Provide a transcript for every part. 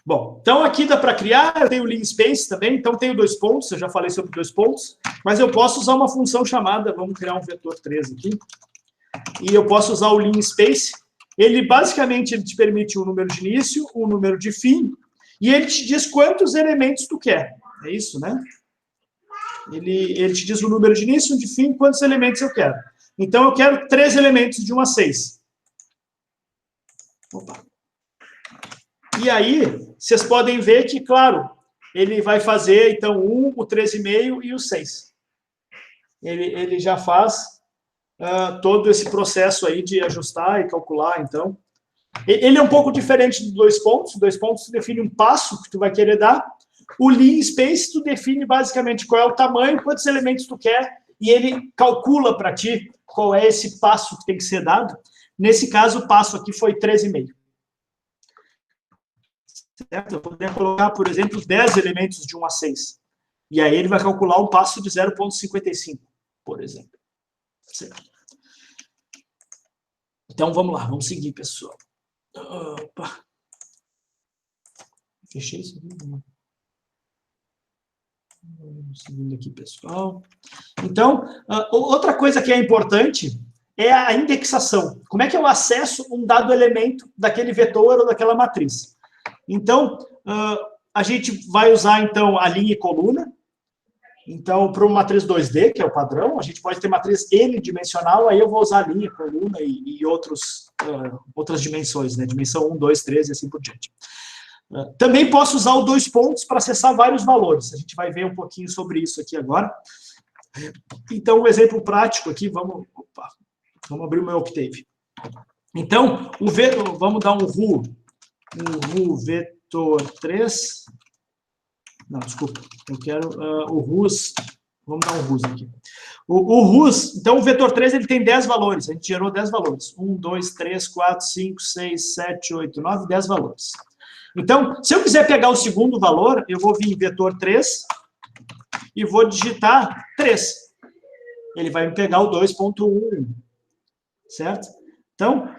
Bom, então aqui dá para criar, eu tenho o linspace também, então tenho 2 pontos, eu já falei sobre 2 pontos, mas eu posso usar uma função chamada, vamos criar um vetor 3 aqui, e eu posso usar o linspace. Ele basicamente ele te permite um número de início, um número de fim, e ele te diz quantos elementos tu quer. É isso, né? Ele te diz o número de início, de fim, quantos elementos eu quero. Então, eu quero 3 elementos de 1 a 6. Opa. E aí, vocês podem ver que, claro, ele vai fazer, então, 1, o 3,5 e o 6. Ele já faz todo esse processo aí de ajustar e calcular, então. Ele é um pouco diferente dos 2 pontos. 2 pontos, tu define um passo que tu vai querer dar. O linspace, tu define basicamente qual é o tamanho, quantos elementos tu quer, e ele calcula para ti qual é esse passo que tem que ser dado. Nesse caso, o passo aqui foi 13,5. Certo? Eu poderia colocar, por exemplo, 10 elementos de 1 a 6. E aí ele vai calcular um passo de 0,55, por exemplo. Certo? Então, vamos lá, vamos seguir, pessoal. Opa. Fechei isso aqui? Vamos seguindo aqui, pessoal. Então, outra coisa que é importante é a indexação. Como é que eu acesso um dado elemento daquele vetor ou daquela matriz? Então, a gente vai usar, então, a linha e coluna. Então, para uma matriz 2D, que é o padrão, a gente pode ter matriz n-dimensional, aí eu vou usar a linha, coluna e outras dimensões, né? Dimensão 1, 2, 3 e assim por diante. Também posso usar o 2 pontos para acessar vários valores. A gente vai ver um pouquinho sobre isso aqui agora. Então, um exemplo prático aqui, vamos abrir o meu Octave. Então, vamos dar um ru vetor 3. Não, desculpa, eu quero o rus. Vamos dar um rus aqui. O rus, então o vetor 3 ele tem 10 valores. A gente gerou 10 valores. 1, 2, 3, 4, 5, 6, 7, 8, 9, 10 valores. Então, se eu quiser pegar o segundo valor, eu vou vir em vetor 3 e vou digitar 3. Ele vai me pegar o 2.1, certo? Então,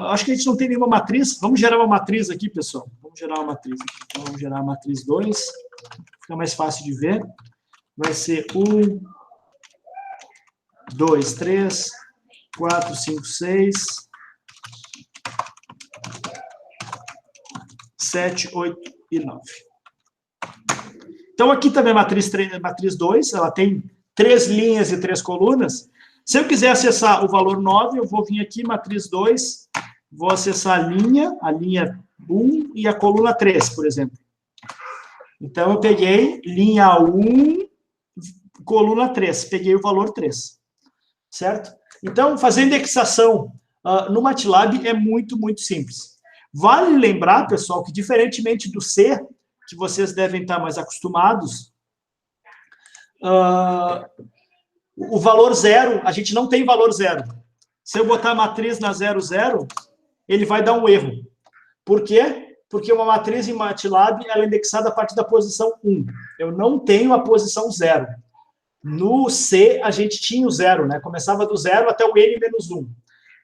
acho que a gente não tem nenhuma matriz. Vamos gerar uma matriz aqui, pessoal. Vamos gerar uma matriz aqui. Então, vamos gerar a matriz 2. Fica mais fácil de ver. Vai ser 1, 2, 3, 4, 5, 6... 7, 8 e 9. Então, aqui também a matriz 2, ela tem 3 linhas e 3 colunas. Se eu quiser acessar o valor 9, eu vou vir aqui, matriz 2, vou acessar a linha 1 e a coluna 3, por exemplo. Então, eu peguei linha 1, coluna 3, peguei o valor 3, certo? Então, fazer indexação no MATLAB é muito, muito simples. Vale lembrar, pessoal, que diferentemente do C, que vocês devem estar mais acostumados, o valor 0, a gente não tem valor 0. Se eu botar a matriz na 0, 0, ele vai dar um erro. Por quê? Porque uma matriz em MATLAB ela é indexada a partir da posição 1. Eu não tenho a posição 0. No C, a gente tinha o 0, né? Começava do 0 até o n menos 1.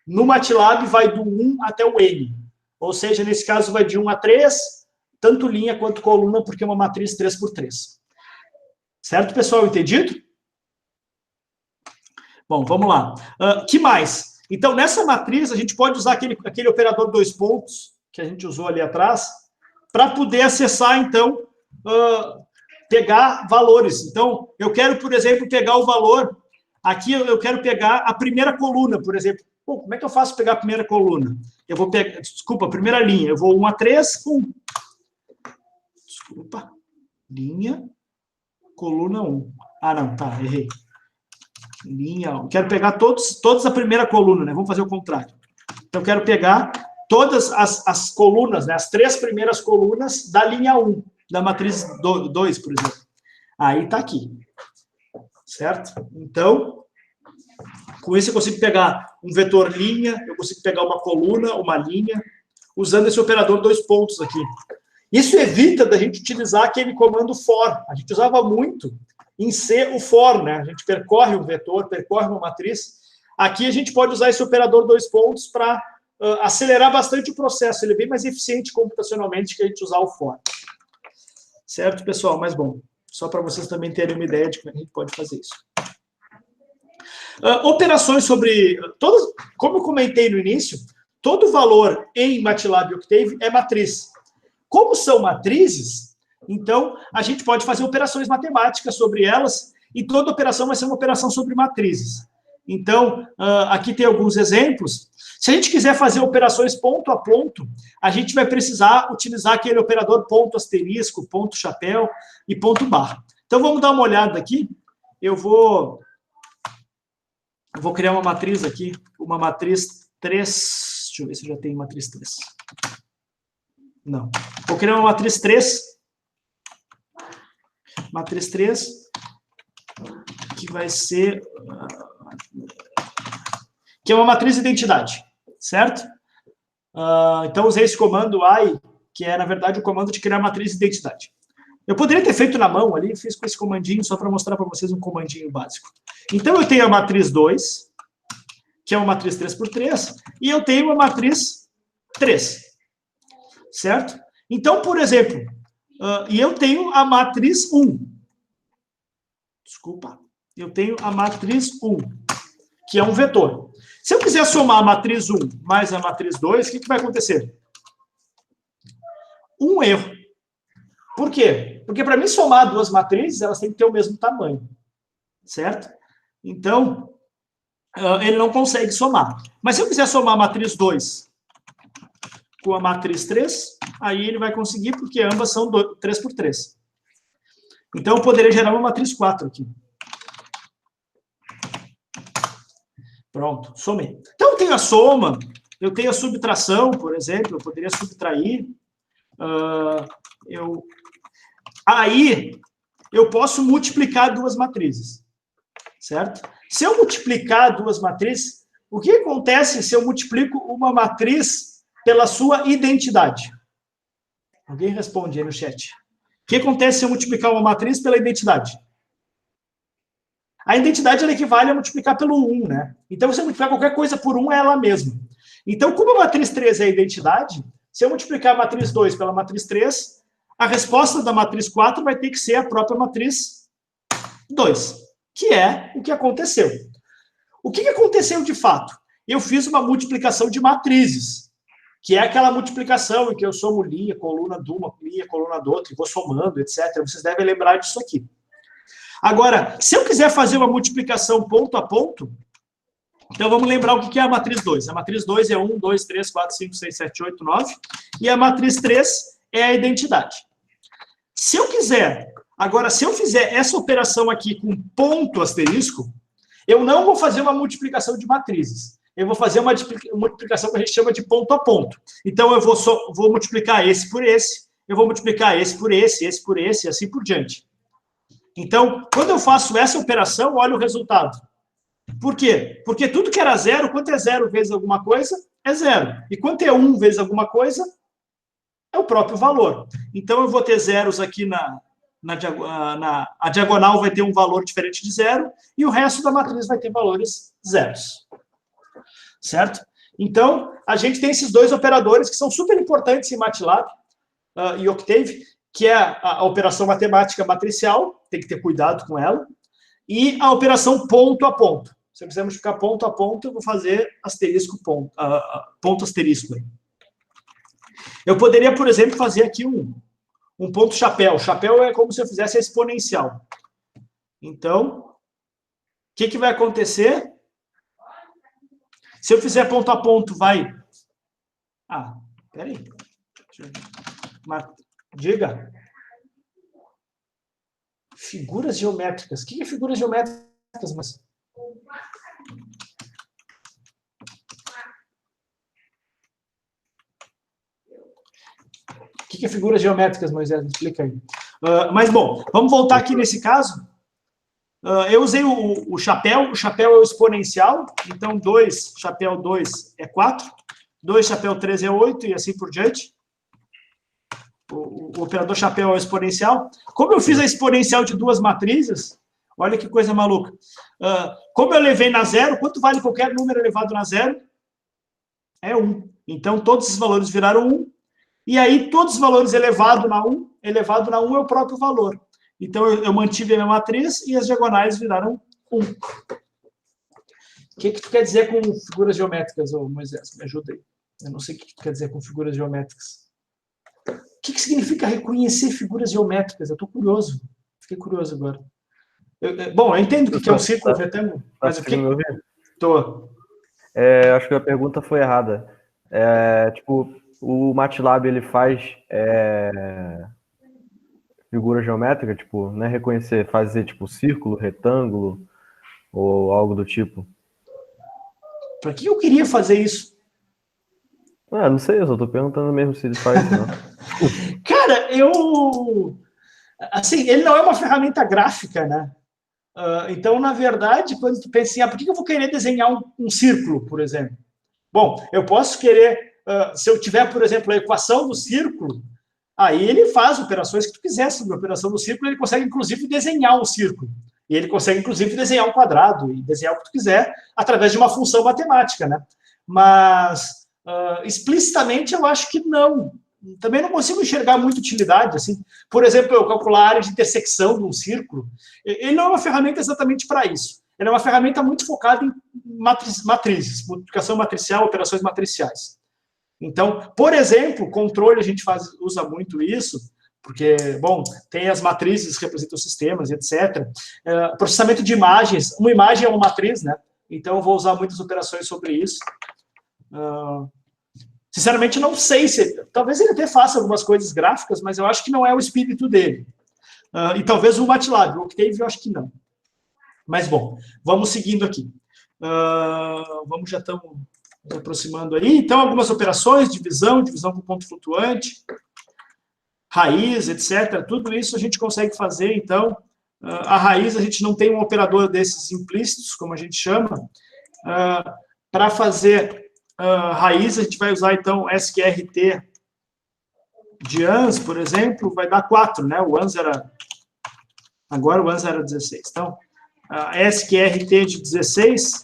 No MATLAB, vai do 1 até o n. Ou seja, nesse caso, vai de 1 a 3, tanto linha quanto coluna, porque é uma matriz 3 por 3. Certo, pessoal? Entendido? Bom, vamos lá. Que mais? Então, nessa matriz, a gente pode usar aquele operador 2 pontos, que a gente usou ali atrás, para poder acessar, então, pegar valores. Então, eu quero, por exemplo, pegar o valor. Aqui eu quero pegar a primeira coluna, por exemplo. Pô, como é que eu faço pegar a primeira coluna? Eu vou pegar, desculpa, a primeira linha. Eu vou 1 a 3, 1. Desculpa. Linha, coluna 1. Ah, não, tá, errei. Linha 1. Quero pegar todos a primeira coluna, né? Vamos fazer o contrário. Então, eu quero pegar todas as colunas, né? As 3 primeiras colunas da linha 1, da matriz 2, por exemplo. Aí tá aqui. Certo? Então, com isso eu consigo pegar um vetor linha, eu consigo pegar uma coluna, uma linha, usando esse operador 2 pontos aqui. Isso evita da gente utilizar aquele comando for. A gente usava muito em C o for, né? A gente percorre um vetor, percorre uma matriz. Aqui a gente pode usar esse operador 2 pontos para acelerar bastante o processo. Ele é bem mais eficiente computacionalmente que a gente usar o for. Certo, pessoal? Mas, bom, só para vocês também terem uma ideia de como a gente pode fazer isso. Operações sobre... como eu comentei no início, todo valor em MATLAB Octave é matriz. Como são matrizes, então, a gente pode fazer operações matemáticas sobre elas, e toda operação vai ser uma operação sobre matrizes. Então, aqui tem alguns exemplos. Se a gente quiser fazer operações ponto a ponto, a gente vai precisar utilizar aquele operador ponto asterisco, ponto chapéu e ponto barra. Então, vamos dar uma olhada aqui. Eu vou criar uma matriz aqui, uma matriz 3. Deixa eu ver se já tem matriz 3. Não. Vou criar uma matriz 3. Matriz 3, que vai ser... que é uma matriz de identidade, certo? Então, usei esse comando I, que é, na verdade, o comando de criar matriz de identidade. Eu poderia ter feito na mão ali, fiz com esse comandinho, só para mostrar para vocês um comandinho básico. Então, eu tenho a matriz 2, que é uma matriz 3 por 3, e eu tenho a matriz 3, certo? Então, por exemplo, e eu tenho a matriz 1. Desculpa. Eu tenho a matriz 1, que é um vetor. Se eu quiser somar a matriz 1 mais a matriz 2, o que vai acontecer? Um erro. Por quê? Porque para mim somar duas matrizes, elas têm que ter o mesmo tamanho. Certo? Então, ele não consegue somar. Mas se eu quiser somar a matriz 2 com a matriz 3, aí ele vai conseguir, porque ambas são 3 por 3. Então, eu poderia gerar uma matriz 4 aqui. Pronto, somei. Então, eu tenho a soma, eu tenho a subtração, por exemplo, eu poderia subtrair. Aí, eu posso multiplicar duas matrizes, certo? Se eu multiplicar duas matrizes, o que acontece se eu multiplico uma matriz pela sua identidade? Alguém responde aí no chat. O que acontece se eu multiplicar uma matriz pela identidade? A identidade ela equivale a multiplicar pelo 1, né? Então, se eu multiplicar qualquer coisa por 1, é ela mesma. Então, como a matriz 3 é a identidade, se eu multiplicar a matriz 2 pela matriz 3, a resposta da matriz 4 vai ter que ser a própria matriz 2, que é o que aconteceu. O que aconteceu de fato? Eu fiz uma multiplicação de matrizes, que é aquela multiplicação em que eu somo linha, coluna de uma, linha, coluna do outro, e vou somando, etc. Vocês devem lembrar disso aqui. Agora, se eu quiser fazer uma multiplicação ponto a ponto, então vamos lembrar o que é a matriz 2. A matriz 2 é 1, 2, 3, 4, 5, 6, 7, 8, 9. E a matriz 3 é a identidade. Se eu quiser, agora, se eu fizer essa operação aqui com ponto asterisco, eu não vou fazer uma multiplicação de matrizes. Eu vou fazer uma multiplicação que a gente chama de ponto a ponto. Então, eu vou multiplicar esse por esse, eu vou multiplicar esse por esse por esse, e assim por diante. Então, quando eu faço essa operação, olha o resultado. Por quê? Porque tudo que era zero, quanto é zero vezes alguma coisa, é zero. E quanto é 1 vezes alguma coisa, é o próprio valor. Então, eu vou ter zeros aqui a diagonal vai ter um valor diferente de zero, e o resto da matriz vai ter valores zeros. Certo? Então, a gente tem esses dois operadores que são super importantes em MATLAB e Octave, que é a operação matemática matricial, tem que ter cuidado com ela, e a operação ponto a ponto. Se eu quiser multiplicar ponto a ponto, eu vou fazer asterisco ponto asterisco. Eu poderia, por exemplo, fazer aqui um ponto chapéu. Chapéu é como se eu fizesse a exponencial. Então, o que vai acontecer? Se eu fizer ponto a ponto, vai... peraí. Diga. Figuras geométricas. O que é figuras geométricas, mas... O que é figuras geométricas, Moisés? Me explica aí. Mas, bom, vamos voltar aqui nesse caso. Eu usei o chapéu é o exponencial, então 2, chapéu 2 é 4, 2, chapéu 3 é 8, e assim por diante. O operador chapéu é o exponencial. Como eu fiz a exponencial de duas matrizes, olha que coisa maluca. Como eu levei na zero, quanto vale qualquer número elevado na zero? é 1. Então, todos os valores viraram 1, e aí todos os valores elevado na 1 é o próprio valor. Então, eu mantive a minha matriz e as diagonais viraram 1. O que tu quer dizer com figuras geométricas, ô Moisés? Me ajuda aí. Eu não sei o que tu quer dizer com figuras geométricas. O que significa reconhecer figuras geométricas? Eu estou curioso. Fiquei curioso agora. Bom, eu entendo o que é um círculo, retângulo. Mas o que... Tô. Acho que a pergunta foi errada. Tipo, o MATLAB, ele faz figura geométrica, tipo, não é reconhecer, fazer, tipo, círculo, retângulo, ou algo do tipo. Para que eu queria fazer isso? Não sei, eu só tô perguntando mesmo se ele faz isso, não. Cara, assim, ele não é uma ferramenta gráfica, né? Então, na verdade, quando tu pensa assim, por que eu vou querer desenhar um círculo, por exemplo? Bom, eu posso querer, se eu tiver, por exemplo, a equação do círculo, aí ele faz operações que tu quiser sobre a operação do círculo, ele consegue, inclusive, desenhar um círculo. E ele consegue, inclusive, desenhar um quadrado e desenhar o que tu quiser através de uma função matemática, né? Mas, explicitamente, eu acho que não. Também não consigo enxergar muita utilidade, assim. Por exemplo, eu calcular a área de intersecção de um círculo, ele não é uma ferramenta exatamente para isso. Ele é uma ferramenta muito focada em matrizes, multiplicação matricial, operações matriciais. Então, por exemplo, controle, a gente usa muito isso, porque, bom, tem as matrizes que representam sistemas, etc. Processamento de imagens, uma imagem é uma matriz, né? Então, eu vou usar muitas operações sobre isso. Sinceramente, não sei se... Talvez ele até faça algumas coisas gráficas, mas eu acho que não é o espírito dele. E talvez o MATLAB, o Octave, eu acho que não. Mas, bom, vamos seguindo aqui. Já estamos nos aproximando aí. Então, algumas operações, divisão com ponto flutuante, raiz, etc. Tudo isso a gente consegue fazer, então. A raiz, a gente não tem um operador desses implícitos, como a gente chama. Para fazer raiz, a gente vai usar, então, SQRT de ANS, por exemplo, vai dar 4, né? Agora o ANS era 16. Então, a SQRT de 16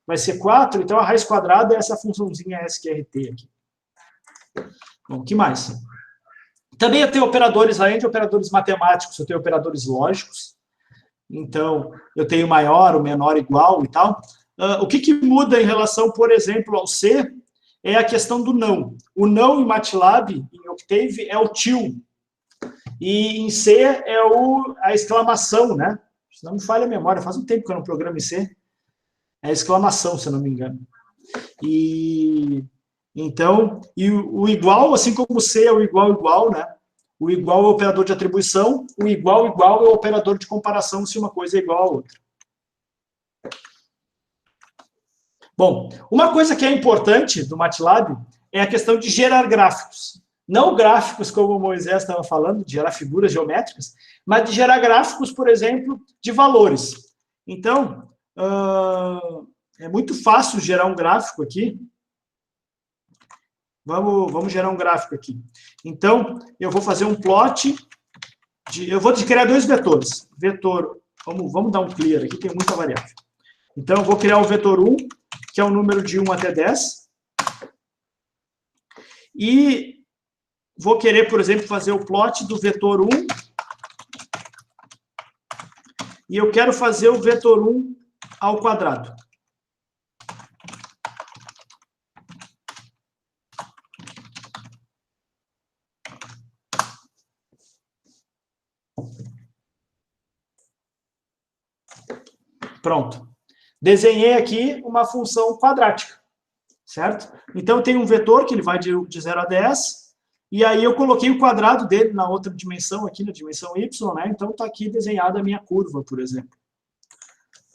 vai ser 4, então a raiz quadrada é essa funçãozinha SQRT aqui. Bom, o que mais? Também eu tenho operadores, além de operadores matemáticos, eu tenho operadores lógicos. Então, eu tenho maior, o menor, igual e tal. O que muda em relação, por exemplo, ao C é a questão do não. O não em MATLAB, em Octave, é o til. E em C é a exclamação, né? Se não me falha a memória, faz um tempo que eu não programo em C. É a exclamação, se eu não me engano. Então, o igual, assim como o C é o igual, né? O igual é o operador de atribuição, o igual é o operador de comparação se uma coisa é igual a outra. Bom, uma coisa que é importante do MATLAB é a questão de gerar gráficos. Não gráficos como o Moisés estava falando, de gerar figuras geométricas, mas de gerar gráficos, por exemplo, de valores. Então, é muito fácil gerar um gráfico aqui. Vamos gerar um gráfico aqui. Então, eu vou fazer um plot. Eu vou criar 2 vetores. Vamos dar um clear aqui, tem muita variável. Então, eu vou criar o vetor 1, que é o número de 1 até 10. E vou querer, por exemplo, fazer o plot do vetor 1. E eu quero fazer o vetor 1 ao quadrado. Pronto. Desenhei aqui uma função quadrática, certo? Então, tem um vetor que ele vai de 0 a 10, e aí eu coloquei o quadrado dele na outra dimensão, aqui na dimensão y, né? Então, está aqui desenhada a minha curva, por exemplo.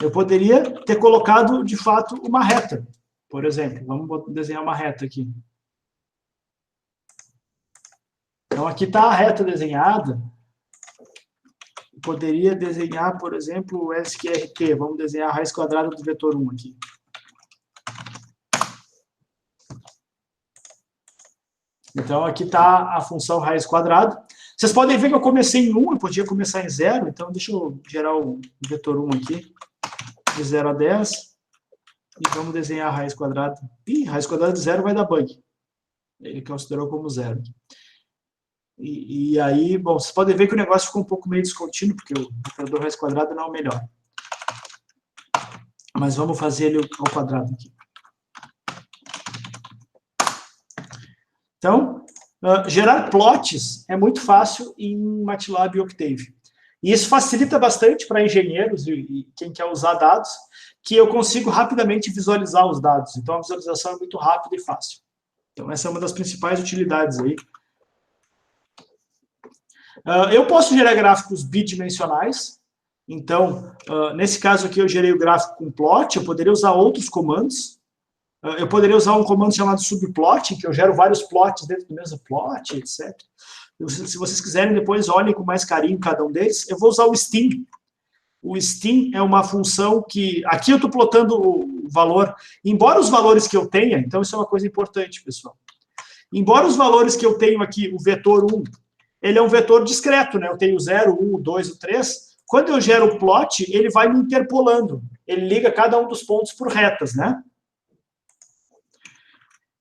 Eu poderia ter colocado, de fato, uma reta, por exemplo. Vamos desenhar uma reta aqui. Então, aqui está a reta desenhada. Poderia desenhar, por exemplo, o SQRT. Vamos desenhar a raiz quadrada do vetor 1 aqui. Então, aqui está a função raiz quadrada. Vocês podem ver que eu comecei em 1, eu podia começar em 0. Então, deixa eu gerar o vetor 1 aqui, de 0 a 10. E vamos desenhar a raiz quadrada. Ih, raiz quadrada de zero vai dar bug. Ele considerou como zero. E aí, bom, vocês podem ver que o negócio ficou um pouco meio descontínuo, porque o operador raiz quadrada não é o melhor. Mas vamos fazer ele ao quadrado aqui. Então, gerar plots é muito fácil em MATLAB e Octave. E isso facilita bastante para engenheiros e quem quer usar dados, que eu consigo rapidamente visualizar os dados. Então, a visualização é muito rápida e fácil. Então, essa é uma das principais utilidades aí. Eu posso gerar gráficos bidimensionais. Então, nesse caso aqui, eu gerei o gráfico com plot. Eu poderia usar outros comandos. Eu poderia usar um comando chamado subplot, que eu gero vários plots dentro do mesmo plot, etc. Se vocês quiserem, depois olhem com mais carinho cada um deles. Eu vou usar o stim. O stim é uma função que... Aqui eu estou plotando o valor. Embora os valores que eu tenha... Então, isso é uma coisa importante, pessoal. Embora os valores que eu tenho aqui, o vetor 1, ele é um vetor discreto, né? Eu tenho o 0, 1, o 2, o 3. Quando eu gero o plot, ele vai me interpolando. Ele liga cada um dos pontos por retas, né?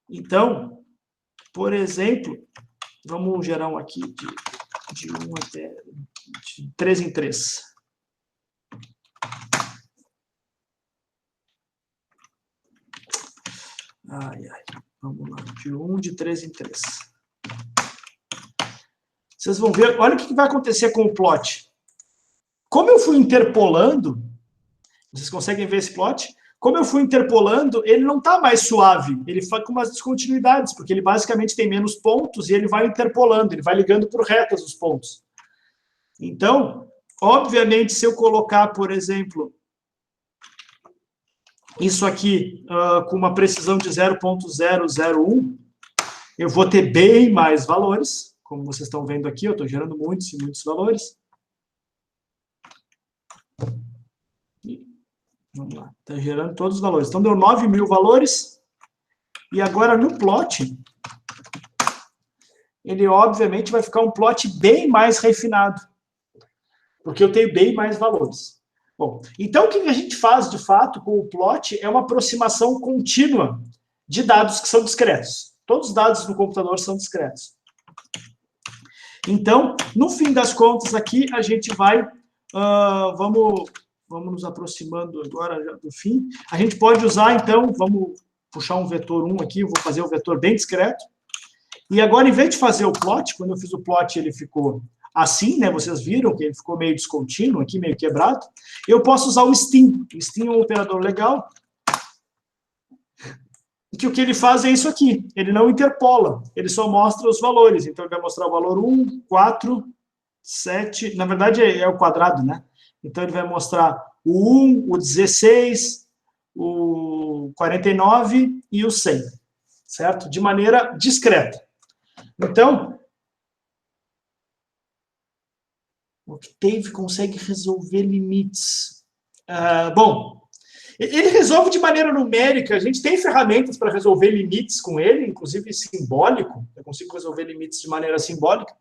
Então, por exemplo, vamos gerar um aqui de 1 até de 3 em 3. Ai, ai. Vamos lá. De 1, de 3 em 3. Vocês vão ver, olha o que vai acontecer com o plot. Como eu fui interpolando, vocês conseguem ver esse plot? Como eu fui interpolando, ele não está mais suave, ele faz com umas descontinuidades, porque ele basicamente tem menos pontos e ele vai interpolando, ele vai ligando por retas os pontos. Então, obviamente, se eu colocar, por exemplo, isso aqui com uma precisão de 0.001, eu vou ter bem mais valores, como vocês estão vendo aqui, eu estou gerando muitos e muitos valores. Vamos lá, está gerando todos os valores. Então, deu 9.000 valores. E agora, no plot, ele, obviamente, vai ficar um plot bem mais refinado. Porque eu tenho bem mais valores. Bom, então, o que a gente faz, de fato, com o plot é uma aproximação contínua de dados que são discretos. Todos os dados no computador são discretos. Então, no fim das contas, aqui, a gente vai... Vamos nos aproximando agora do fim. A gente pode usar, então, vamos puxar um vetor 1 aqui, eu vou fazer um vetor bem discreto. E agora, em vez de fazer o plot, quando eu fiz o plot, ele ficou assim, né? Vocês viram que ele ficou meio descontínuo aqui, meio quebrado. Eu posso usar o stim. O stim é um operador legal, que o que ele faz é isso aqui. Ele não interpola, ele só mostra os valores. Então, ele vai mostrar o valor 1, 4, 7... Na verdade, é o quadrado, né? Então, ele vai mostrar o 1, o 16, o 49 e o 100, certo? De maneira discreta. Então, o Octave consegue resolver limites. Bom, ele resolve de maneira numérica. A gente tem ferramentas para resolver limites com ele, inclusive simbólico. Eu consigo resolver limites de maneira simbólica.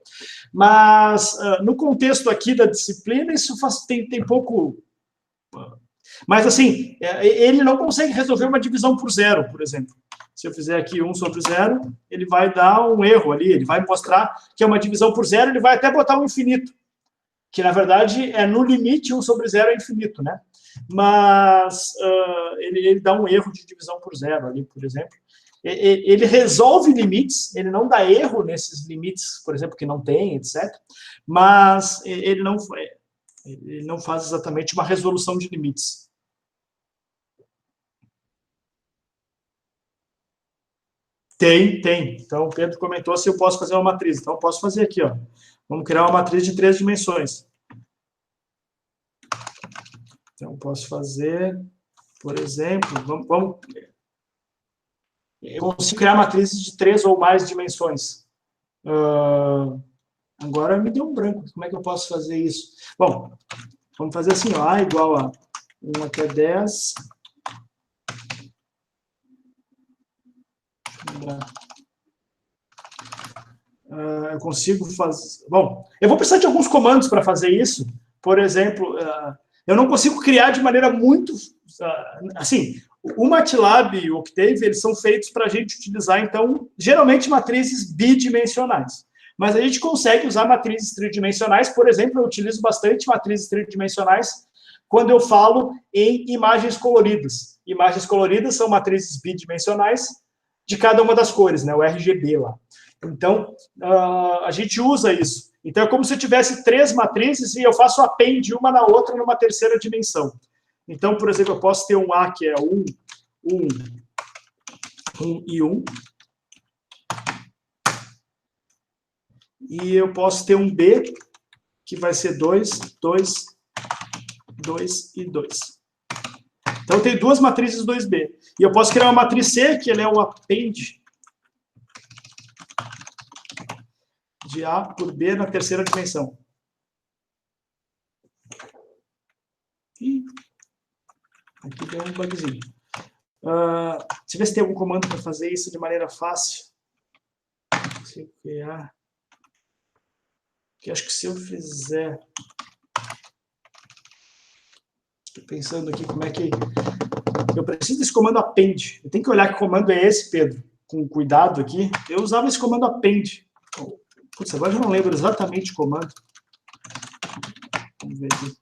Mas, no contexto aqui da disciplina, isso tem pouco... Mas, assim, ele não consegue resolver uma divisão por zero, por exemplo. Se eu fizer aqui 1 sobre 0, ele vai dar um erro ali. Ele vai mostrar que é uma divisão por zero, ele vai até botar um infinito. Que, na verdade, no limite, 1 sobre 0 é infinito, né? Mas ele dá um erro de divisão por zero ali, por exemplo. Ele resolve limites, ele não dá erro nesses limites, por exemplo, que não tem, etc. Mas ele não faz exatamente uma resolução de limites. Tem. Então, o Pedro comentou se eu posso fazer uma matriz. Então, eu posso fazer aqui, ó. Vamos criar uma matriz de 3 dimensões. Então, posso fazer, por exemplo, eu consigo criar matrizes de 3 ou mais dimensões. Agora me deu um branco. Como é que eu posso fazer isso? Bom, vamos fazer assim, ó, A igual a 1 até 10. Eu consigo fazer... Bom, eu vou precisar de alguns comandos para fazer isso. Por exemplo, eu não consigo criar de maneira muito... Assim, O MATLAB e o Octave, eles são feitos para a gente utilizar, então, geralmente matrizes bidimensionais. Mas a gente consegue usar matrizes tridimensionais, por exemplo, eu utilizo bastante matrizes tridimensionais quando eu falo em imagens coloridas. Imagens coloridas são matrizes bidimensionais de cada uma das cores, né, o RGB lá. Então, a gente usa isso. Então, é como se eu tivesse 3 matrizes e eu faço append uma na outra numa terceira dimensão. Então, por exemplo, eu posso ter um A que é 1, 1, 1 e 1. E eu posso ter um B que vai ser 2, 2, 2 e 2. Então, eu tenho 2 matrizes 2B. E eu posso criar uma matriz C, que ela é o append de A por B na terceira dimensão. E aqui deu um bugzinho. Deixa eu ver se tem algum comando para fazer isso de maneira fácil. CQA. Que acho que se eu fizer... Estou pensando aqui como é que... Eu preciso desse comando append. Eu tenho que olhar que comando é esse, Pedro. Com cuidado aqui. Eu usava esse comando append. Putz, agora eu não lembro exatamente o comando. Vamos ver aqui.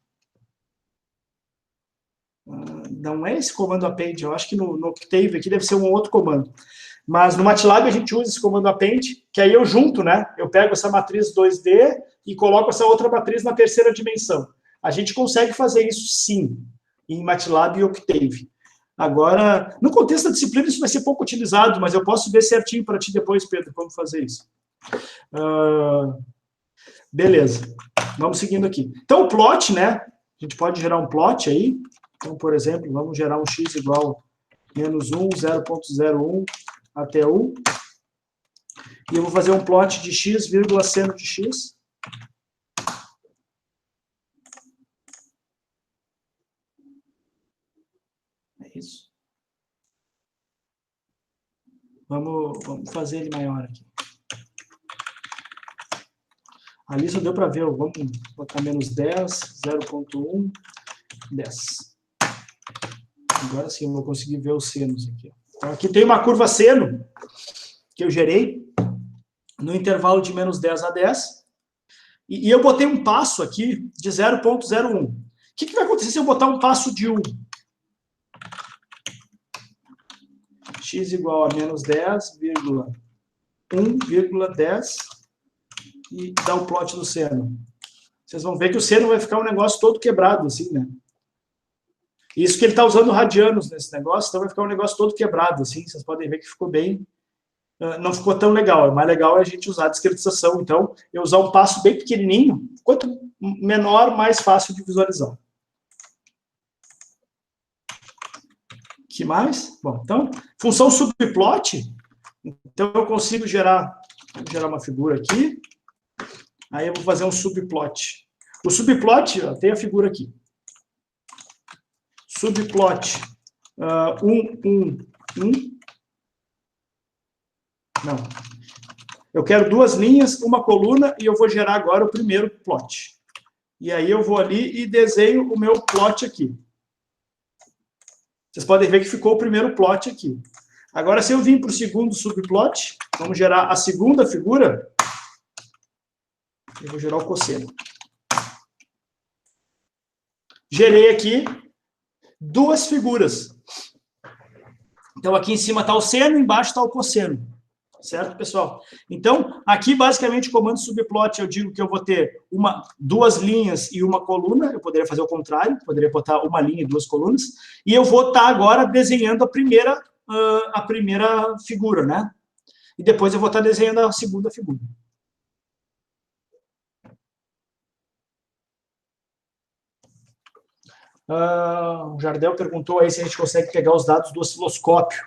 Não é esse comando append. Eu acho que no Octave aqui deve ser um outro comando. Mas no MATLAB a gente usa esse comando append, que aí eu junto, né? Eu pego essa matriz 2D e coloco essa outra matriz na terceira dimensão. A gente consegue fazer isso, sim, em MATLAB e Octave. Agora, no contexto da disciplina, isso vai ser pouco utilizado, mas eu posso ver certinho para ti depois, Pedro, como fazer isso. Beleza. Vamos seguindo aqui. Então, o plot, né? A gente pode gerar um plot aí. Então, por exemplo, vamos gerar um x igual a menos 1, 0.01 até 1. E eu vou fazer um plot de x, vírgula, seno de x. É isso. Vamos fazer ele maior aqui. Ali só deu para ver, vamos botar menos 10, 0.1, 10. Agora sim eu vou conseguir ver os senos aqui. Então, aqui tem uma curva seno que eu gerei no intervalo de menos 10 a 10. E eu botei um passo aqui de 0.01. O que vai acontecer se eu botar um passo de 1? X igual a menos 10, 1,10 e dá o plot do seno. Vocês vão ver que o seno vai ficar um negócio todo quebrado, assim, né? Isso que ele está usando radianos nesse negócio, então vai ficar um negócio todo quebrado, assim. Vocês podem ver que ficou bem... Não ficou tão legal. O mais legal é a gente usar a discretização. Então, eu usar um passo bem pequenininho. Quanto menor, mais fácil de visualizar. Que mais? Bom, então, função subplot. Então, eu consigo gerar uma figura aqui. Aí eu vou fazer um subplot. O subplot, ó, tem a figura aqui. Subplot 1, 1, 1. Não. Eu quero 2 linhas, uma coluna, e eu vou gerar agora o primeiro plot. E aí eu vou ali e desenho o meu plot aqui. Vocês podem ver que ficou o primeiro plot aqui. Agora, se eu vim para o segundo subplot, vamos gerar a segunda figura. Eu vou gerar o cosseno. Gerei aqui 2 figuras. Então, aqui em cima está o seno, embaixo está o cosseno. Certo, pessoal? Então, aqui, basicamente, o comando subplot, eu digo que eu vou ter 2 linhas e uma coluna. Eu poderia fazer o contrário, poderia botar uma linha e 2 colunas. E eu vou estar agora desenhando a primeira figura, né? E depois eu vou estar desenhando a segunda figura. O Jardel perguntou aí se a gente consegue pegar os dados do osciloscópio,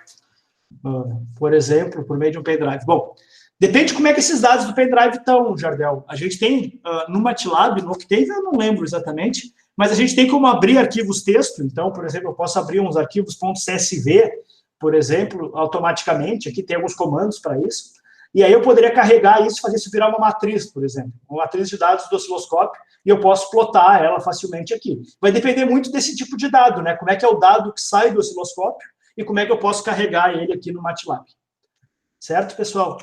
por exemplo, por meio de um pendrive. Bom, depende como é que esses dados do pendrive estão, Jardel. A gente tem no MATLAB, no Octave, eu não lembro exatamente, mas a gente tem como abrir arquivos texto. Então, por exemplo, eu posso abrir uns arquivos .csv, por exemplo, automaticamente. Aqui tem alguns comandos para isso. E aí eu poderia carregar isso e fazer isso virar uma matriz, por exemplo. Uma matriz de dados do osciloscópio, e eu posso plotar ela facilmente aqui. Vai depender muito desse tipo de dado, né? Como é que é o dado que sai do osciloscópio e como é que eu posso carregar ele aqui no MATLAB. Certo, pessoal?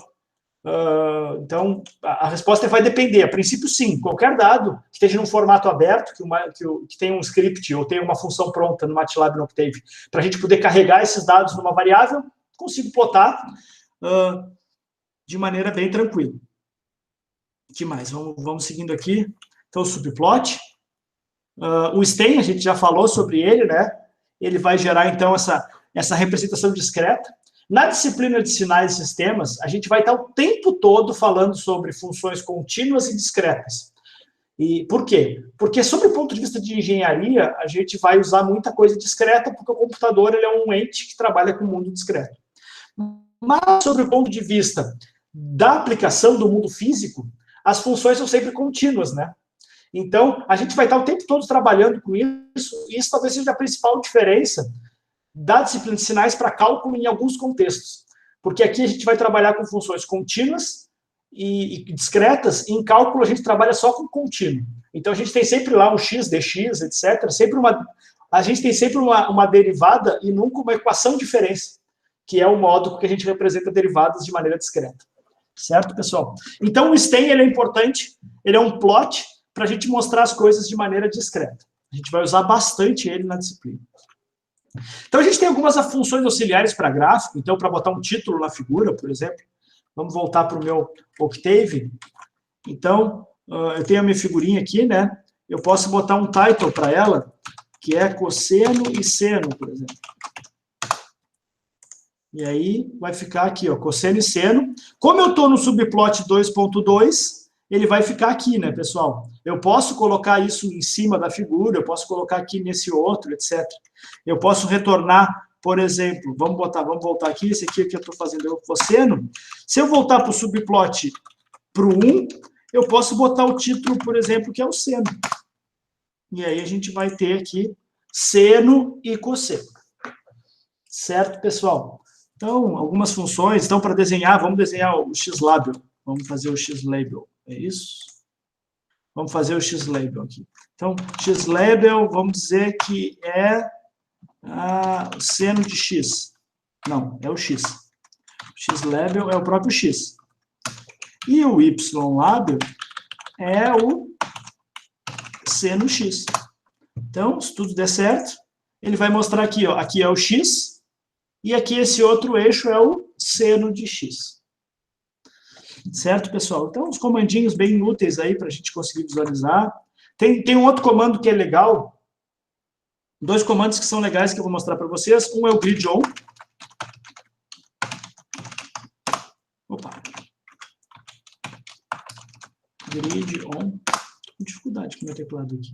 Então, a resposta vai depender. A princípio, sim. Qualquer dado que esteja num formato aberto, que tenha um script ou tenha uma função pronta no MATLAB no Octave, para a gente poder carregar esses dados numa variável, consigo plotar de maneira bem tranquila. O que mais? Vamos seguindo aqui. Então, o subplot. O stem, a gente já falou sobre ele, né? Ele vai gerar, então, essa representação discreta. Na disciplina de sinais e sistemas, a gente vai estar o tempo todo falando sobre funções contínuas e discretas. E por quê? Porque, sob o ponto de vista de engenharia, a gente vai usar muita coisa discreta, porque o computador ele é um ente que trabalha com o mundo discreto. Mas, sob o ponto de vista da aplicação do mundo físico, as funções são sempre contínuas, né? Então, a gente vai estar o tempo todo trabalhando com isso, e isso talvez seja a principal diferença da disciplina de sinais para cálculo em alguns contextos. Porque aqui a gente vai trabalhar com funções contínuas e discretas, e em cálculo a gente trabalha só com contínuo. Então, a gente tem sempre lá um x, dx, etc. A gente tem sempre uma derivada e nunca uma equação de diferença, que é o modo com que a gente representa derivadas de maneira discreta. Certo, pessoal? Então, o stem ele é importante, ele é um plot para a gente mostrar as coisas de maneira discreta. A gente vai usar bastante ele na disciplina. Então, a gente tem algumas funções auxiliares para gráfico. Então, para botar um título na figura, por exemplo, vamos voltar para o meu Octave. Então, eu tenho a minha figurinha aqui, né? Eu posso botar um title para ela, que é cosseno e seno, por exemplo. E aí, vai ficar aqui, ó, cosseno e seno. Como eu estou no subplot 2.2, ele vai ficar aqui, né, pessoal? Eu posso colocar isso em cima da figura, eu posso colocar aqui nesse outro, etc. Eu posso retornar, por exemplo, vamos voltar aqui, esse aqui que eu estou fazendo é o cosseno. Se eu voltar para o subplot para o 1, eu posso botar o título, por exemplo, que é o seno. E aí a gente vai ter aqui seno e cosseno. Certo, pessoal? Então, algumas funções. Então, para desenhar, vamos desenhar o x-label. Vamos fazer o x-label. É isso? Vamos fazer o x-label aqui. Então, x-label, vamos dizer que é o seno de x. Não, é o x. X-label é o próprio x. E o y-label é o seno x. Então, se tudo der certo, ele vai mostrar aqui, ó, aqui é o x, e aqui esse outro eixo é o seno de x. Certo, pessoal? Então, os comandinhos bem úteis aí para a gente conseguir visualizar. Tem um outro comando que é legal, dois comandos que são legais que eu vou mostrar para vocês. Um é o grid on. Opa. Grid on. Tô com dificuldade com o meu teclado aqui.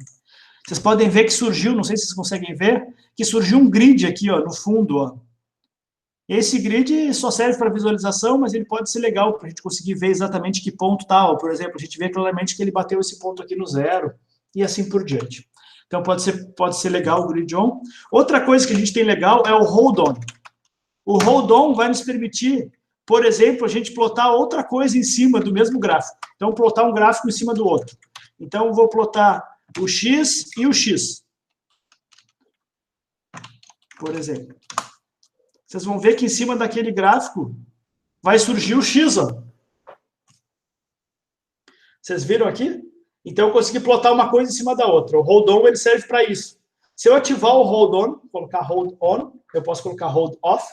Vocês podem ver que surgiu, não sei se vocês conseguem ver, que surgiu um grid aqui, ó, no fundo, ó. Esse grid só serve para visualização, mas ele pode ser legal para a gente conseguir ver exatamente que ponto está. Por exemplo, a gente vê claramente que ele bateu esse ponto aqui no 0 e assim por diante. Então, pode ser legal o grid on. Outra coisa que a gente tem legal é o hold on. O hold on vai nos permitir, por exemplo, a gente plotar outra coisa em cima do mesmo gráfico. Então, plotar um gráfico em cima do outro. Então, eu vou plotar o x e o x. Por exemplo. Vocês vão ver que em cima daquele gráfico vai surgir o x, ó. Vocês viram aqui? Então, eu consegui plotar uma coisa em cima da outra. O hold on, ele serve para isso. Se eu ativar o hold on, colocar hold on, eu posso colocar hold off.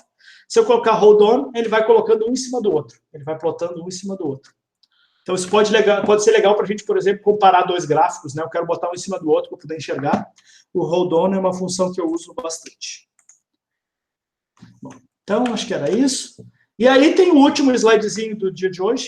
Se eu colocar hold on, ele vai colocando um em cima do outro. Ele vai plotando um em cima do outro. Então, isso pode ser legal para a gente, por exemplo, comparar dois gráficos, né? Eu quero botar um em cima do outro para poder enxergar. O hold on é uma função que eu uso bastante. Bom, então, acho que era isso. E aí tem o último slidezinho do dia de hoje,